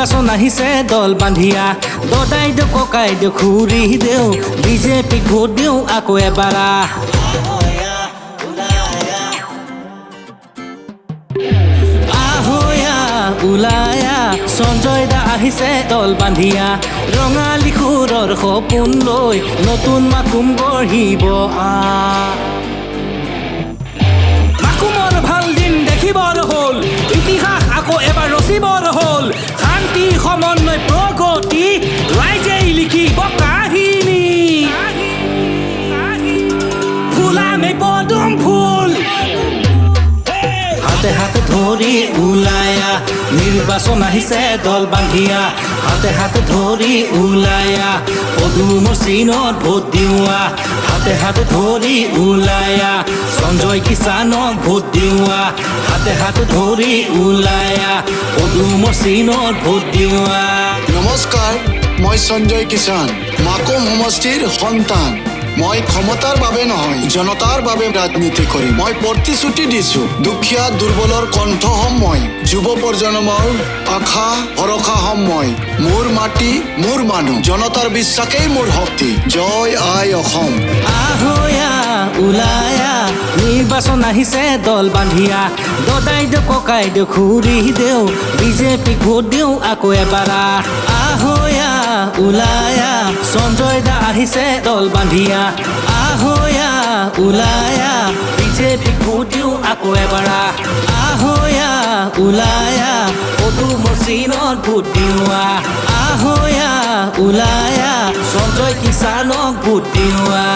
নিৰ্বাচন আহিছে দল বান্ধিয়া দদাই দিওঁ ককাই দিওঁ খুৰি দিওঁ বিজেপিক ভোট দিওঁ আকৌ এবাৰ উলায়া সঞ্জয় দা আহিছে দল বান্ধিয়া ৰঙালী খুৰৰ সপোন লৈ নতুন মাকুম গঢ়িব মাকুমৰ ভাল দিন দেখিবৰ হ'ল ইতিহাস আকৌ এবাৰ ৰচিবৰ হ'ল শান্তি সমন্বয় প্ৰগতি ৰাইজেই লিখিব কাহিনী ফুলামে পদুম ফুল হাতে হাতে ধৰি উলায়া নিৰ্বাচন আহিছে দল বান্ধিয়া হাতে হাতে ধৰি উলায়া পদুমৰ চিনত ভোট দিওৱা হাতে হাতে ধৰি উলায়া সঞ্জয় কিষাণক ভোট দিওৱা হাতে হাতে ধৰি উলায়া পদুমৰ চিনত ভোট দিওৱা নমস্কাৰ মই সঞ্জয় কিষাণ মাকুম সমষ্টিৰ সন্তান মই ক্ষমতাৰ বাবে নহয় জনতাৰ বাবে ৰাজনীতি কৰিম মই প্ৰতিশ্ৰুতি দিছো দুখীয়া দুৰ্বলৰ কণ্ঠ হম মই যুৱ প্ৰজন্মৰ আশা ভৰসা হম মই মোৰ মাটি মোৰ মানুহ জনতাৰ বিশ্বাসেই মোৰ শক্তি জয় আই অসম আহয়া উলায়া নিৰ্বাচন আহিছে দল বান্ধিয়া দদাই দিওঁ ককাই দিওঁ খুৰি দিওঁ বিজেপিক ভোট দিওঁ আকৌ এবাৰ আহয়া উলায়া সঞ্জয় দা আহিছে দল বান্ধিয়া আহয়া উলায়া বিজেপিক ভোট দিওঁ আকৌ এবাৰ আহয়া উলায়া পদুমৰ চিনত ভোট দিওৱা আহয়া উলায়া সঞ্জয় কিষাণক ভোট দিওৱা